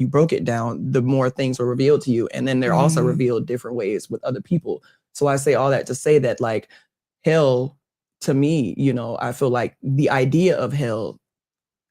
you broke it down, the more things were revealed to you. And then they're also revealed different ways with other people. So I say all that to say that, like, hell, to me, you know, I feel like the idea of hell,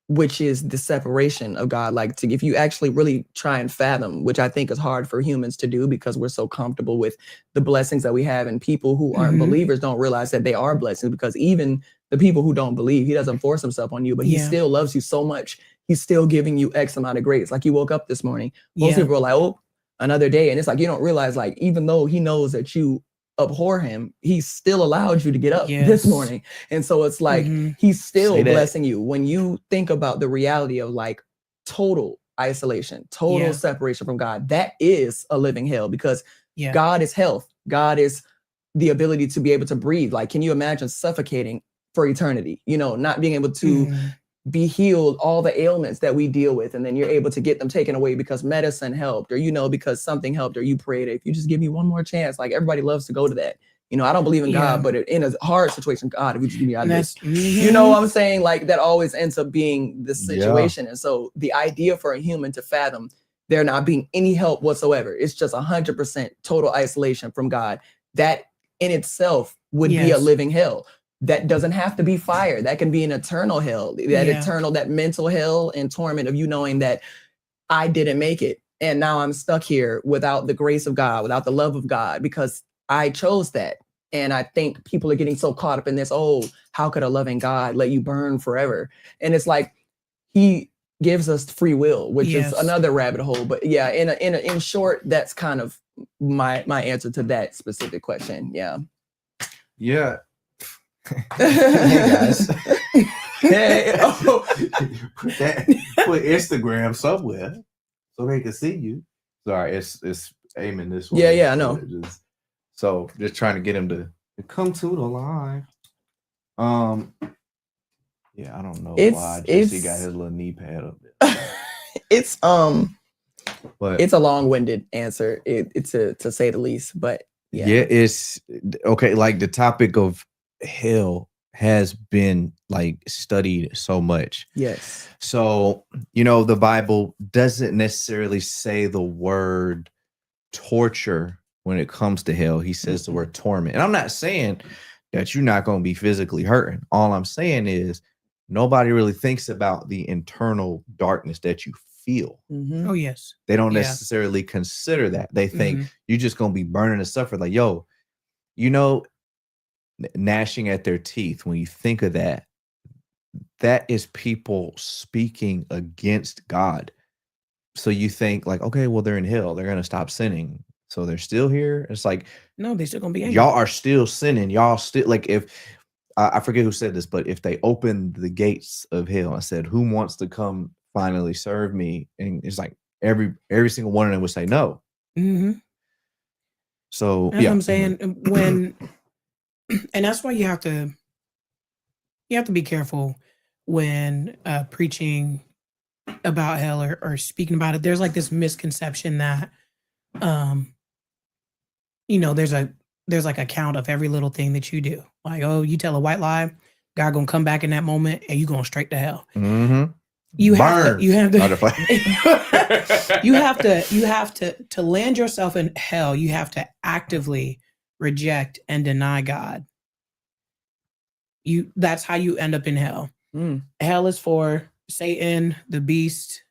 which is the separation of God, like, if you actually really try and fathom, which I think is hard for humans to do because we're so comfortable with the blessings that we have, and people who aren't believers don't realize that they are blessings, because even the people who don't believe, he doesn't force himself on you, but he still loves you so much. He's still giving you X amount of grace. Like, you woke up this morning. Most people are like, oh, another day. And it's like, you don't realize, like, even though he knows that you abhor him, he still allowed you to get up this morning. And so it's like, he's still blessing you. When you think about the reality of, like, total isolation, total separation from God, that is a living hell, because God is health. God is the ability to be able to breathe. Like, can you imagine suffocating for eternity? You know, not being able to be healed, all the ailments that we deal with, and then you're able to get them taken away because medicine helped, or, you know, because something helped, or you prayed, if you just give me one more chance. Like, everybody loves to go to that. You know, I don't believe in God, but in a hard situation, God, if you just give me out of this, you know what I'm saying? Like, that always ends up being the situation. And so the idea for a human to fathom there not being any help whatsoever, it's just 100% total isolation from God, that in itself would be a living hell. That doesn't have to be fire. That can be an eternal hell, that eternal, that mental hell and torment of you knowing that I didn't make it. And now I'm stuck here without the grace of God, without the love of God, because I chose that. And I think people are getting so caught up in this, oh, how could a loving God let you burn forever? And it's like, he gives us free will, which is another rabbit hole. But yeah, in short, that's kind of my answer to that specific question. Yeah. Hey guys. Hey, put Instagram somewhere so they can see you. Sorry, it's aiming this way. Yeah, I know. Just trying to get him to come to the live. Yeah, I don't know why Jesse got his little knee pad up there. It's a long-winded answer, it's to say the least. But yeah, it's okay. Like, the topic of hell has been, like, studied so much. Yes. So, you know, the Bible doesn't necessarily say the word torture when it comes to hell. He says the word torment. And I'm not saying that you're not going to be physically hurting. All I'm saying is nobody really thinks about the internal darkness that you feel. Oh, yes. They don't necessarily consider that. They think you're just going to be burning and suffering. Like, yo, you know, gnashing at their teeth, when you think of that, that is people speaking against God. So you think, like, okay, well, they're in hell, they're gonna stop sinning, so they're still here. It's like, no, they're still gonna be angry. Y'all are still sinning. Y'all still, like, if I forget who said this, but if they opened the gates of hell and said, who wants to come finally serve me, and it's like every single one of them would say no. So that's what I'm saying. When and that's why you have to be careful when preaching about hell or speaking about it. There's like this misconception that you know, there's like a count of every little thing that you do. Like, oh, you tell a white lie, God gonna come back in that moment and you going straight to hell. You have to land yourself in hell. You have to actively reject and deny God. That's how you end up in hell. Hell is for Satan, the beast,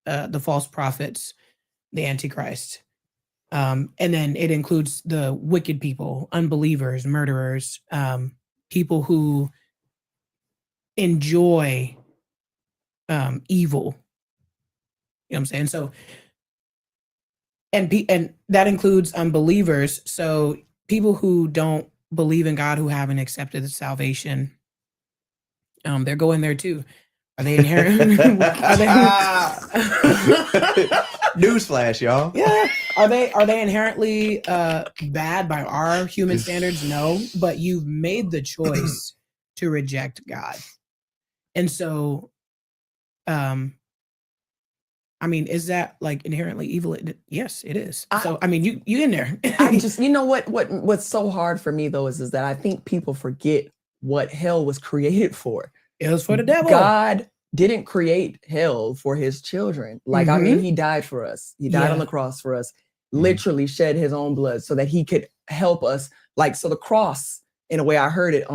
the false prophets, the Antichrist. And then it includes the wicked people, unbelievers, murderers, people who enjoy evil. You know what I'm saying? So, and that includes unbelievers. So people who don't believe in God, who haven't accepted the salvation, they're going there too. Are they inherent? Newsflash, y'all. Yeah. Are they inherently bad by our human standards? No, but you've made the choice to reject God. And so, I mean, is that like inherently evil? Yes, it is. So, I mean, you in there. I just, you know what's so hard for me though is that I think people forget what hell was created for. It was for the devil. God didn't create hell for his children. Like, I mean, he died for us. He died on the cross for us, literally shed his own blood so that he could help us. Like, so the cross, in a way I heard it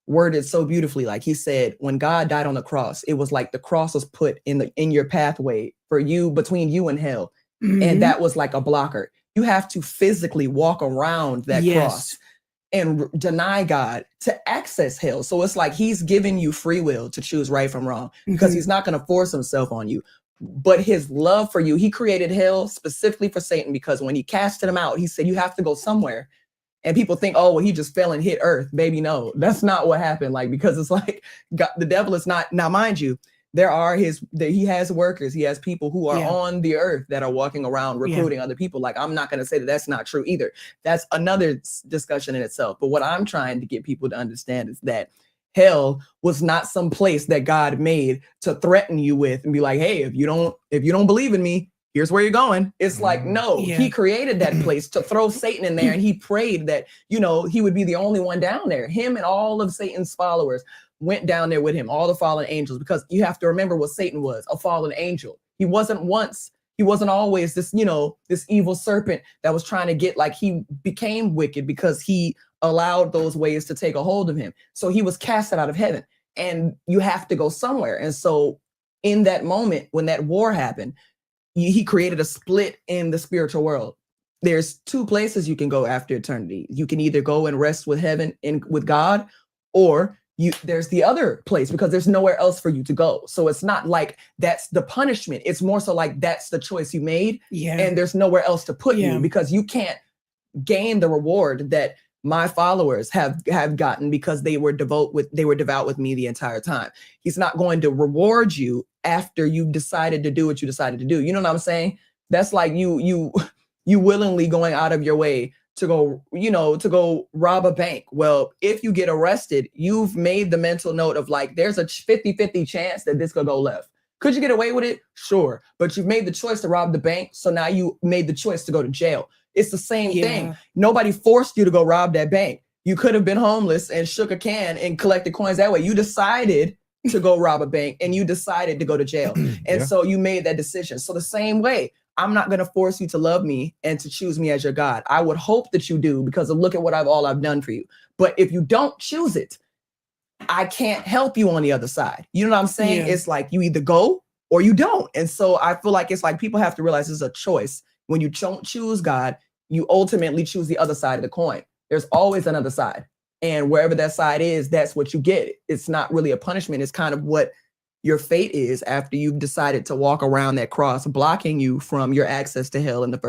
worded so beautifully. Like he said, when God died on the cross, it was like the cross was put in your pathway for you, between you and hell. And that was like a blocker. You have to physically walk around that cross and deny God to access hell. So it's like he's giving you free will to choose right from wrong, because he's not going to force himself on you. But his love for you, he created hell specifically for Satan, because when he casted him out, he said, you have to go somewhere. And people think, oh, well, he just fell and hit earth. Baby, no, that's not what happened. Like, because it's like God, the devil is not, now mind you, he has workers, he has people who are on the earth that are walking around recruiting other people. Like, I'm not going to say that that's not true either. That's another discussion in itself. But what I'm trying to get people to understand is that hell was not some place that God made to threaten you with and be like, hey, if you don't believe in me, here's where you're going. It's like, no, he created that place to throw Satan in there. And he prayed that, he would be the only one down there. Him and all of Satan's followers went down there with him, all the fallen angels, because you have to remember what Satan was, a fallen angel. He wasn't always this, this evil serpent that was trying to get, like, he became wicked because he allowed those ways to take a hold of him. So he was casted out of heaven, and you have to go somewhere. And so in that moment, when that war happened, he created a split in the spiritual world. There's two places you can go after eternity. You can either go and rest with heaven and with God, or there's the other place, because there's nowhere else for you to go. So it's not like that's the punishment. It's more so like that's the choice you made, and there's nowhere else to put you, because you can't gain the reward that my followers have gotten because they were devout with me the entire time. He's not going to reward you after you've decided to do what you decided to do. You know what I'm saying? That's like you willingly going out of your way to go rob a bank. Well, if you get arrested, you've made the mental note of like, there's a 50-50 chance that this could go left. Could you get away with it? Sure. But you've made the choice to rob the bank. So now you made the choice to go to jail. It's the same thing. Nobody forced you to go rob that bank. You could have been homeless and shook a can and collected coins that way. You decided to go rob a bank, and you decided to go to jail. And so you made that decision. So the same way, I'm not going to force you to love me and to choose me as your God. I would hope that you do, because of look at what I've done for you. But if you don't choose it, I can't help you on the other side. You know what I'm saying? It's like you either go or you don't. And so I feel like it's like people have to realize it's a choice. When you don't choose God, you ultimately choose the other side of the coin. There's always another side. And wherever that side is, that's what you get. It's not really a punishment. It's kind of what your fate is after you've decided to walk around that cross, blocking you from your access to hell in the first